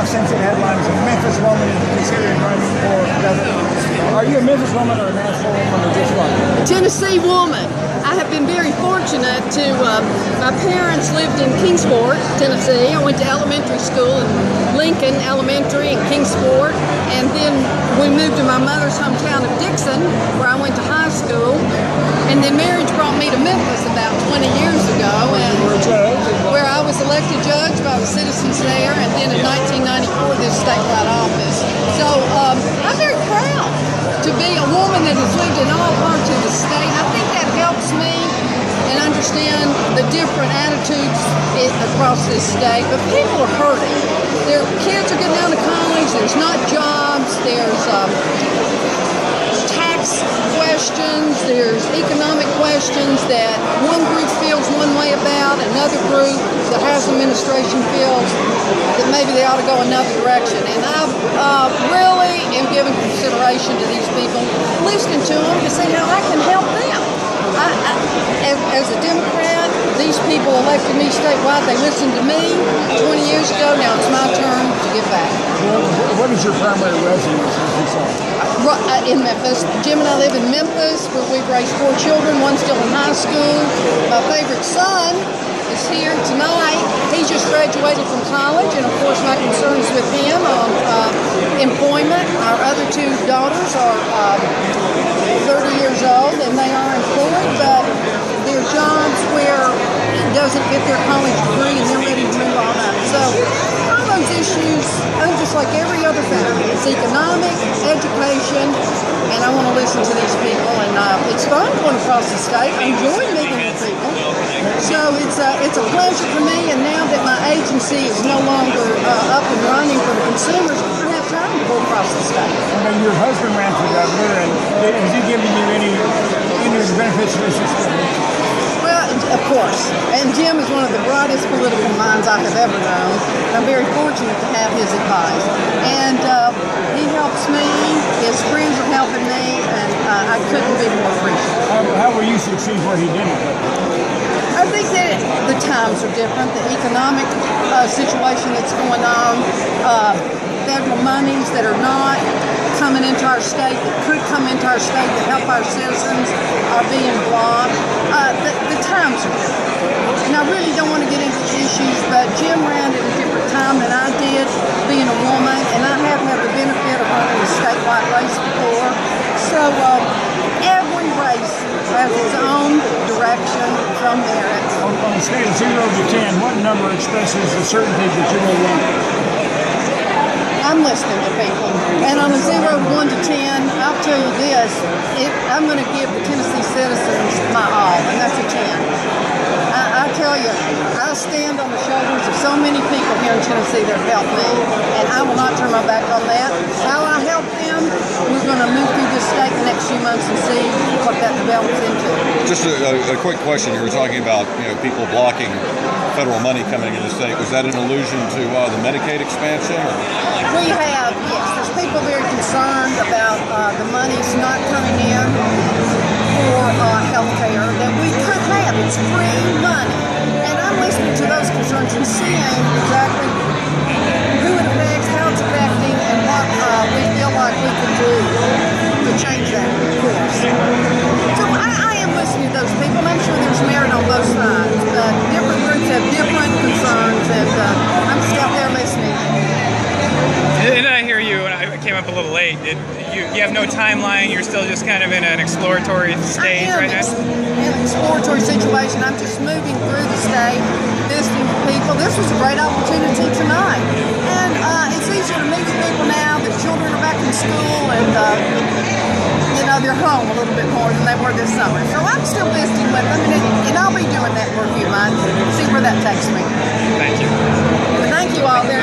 Kyle since in headlines, a Memphis woman is considering running for governor. Are you a Memphis woman or a Nashville woman or just one? Tennessee woman. I have been very fortunate to, my parents lived in Kingsport, Tennessee. I went to elementary school in Lincoln Elementary in Kingsport, and then we moved to my mother's hometown of Dixon, where I went to high school, and then marriage brought me to Memphis about 20 years ago, and where I was elected judge by the citizens there, and then in 1994 this statewide office. So I'm very proud to be a woman that has lived in all parts of the state. I think that helps me and understand the different attitudes across this state. But people are hurting. Their kids are getting out of college. There's not jobs. There's tax questions. There's economic questions that one group feels one way about, another group, the House administration feels that maybe they ought to go another direction. And I really am giving consideration to these people, listening to them to see how I can help them. As a Democrat, these people elected me statewide. They listened to me 20 years ago. Now it's my turn to give back. Well, what is your primary residence in Memphis? Jim and I live in Memphis, where we've raised 4 children. One's still in high school. My favorite son is here tonight. He just graduated from college, and of course my concerns with him on employment. Our other 2 daughters are 30 years old, and they are employed, but they're jobs where it doesn't get their college degree and they're ready to move on up. So all those issues, I'm just like every other family. It's economic, education, and I want to listen to these people. And it's fun going across the state. I enjoy meeting with people. So it's a pleasure for me. And now that my agency is no longer up and running for the consumers, I have time to go across the state. Well, your husband ran for governor, and has he given you any benefits of this experience? Well, of course. And Jim is one of the brightest political minds I have ever known. I'm very fortunate to have his advice. And he helps me, his friends are helping me, and I couldn't be more appreciative. How will you succeed where he didn't? I think that the times are different. The economic situation that's going on, federal monies that are not coming into our state, that could come into our state to help our citizens, are being blocked. The times are different. And I really don't want to get into the issues, but Jim ran at a different time than I did, being a woman, and I have had the benefit of running a statewide race before. So every race has its own direction from merit. On a scale of 0 to 10, what number expresses the certainty that you will win? I'm listening to people. And on a 0 to 1 to 10, I'll tell you this, I'm going to give the Tennessee citizens my all, and that's a 10. I tell you, I stand on the shoulders of so many people here in Tennessee that have helped me, and I will not turn my back on that. How I help them, we're going to move through this state the next few months and see what that develops into. Just a quick question. You were talking about people blocking federal money coming into the state. Was that an allusion to the Medicaid expansion? Or? We have, yes. There's people very concerned about the money's not coming in for health care that we could have. It's free money. And I'm listening to those concerns and seeing exactly who it affects, how it's affecting, and what we feel like we can do to change that course. So I am listening to those people. I'm sure there's merit on both sides, but different groups have different concerns, and I'm just out there listening. And I hear you, and I came up a little late. You have no timeline. You're still just kind of in an exploratory stage right now? In an exploratory situation. I'm just moving through the state, visiting with people. This was a great opportunity tonight. And it's easier to meet with people now. The children are back in school, and they're home a little bit more than they were this summer. So I'm still visiting with them, and I'll be doing that for a few months. See where that takes me. Thank you. Thank you all very much.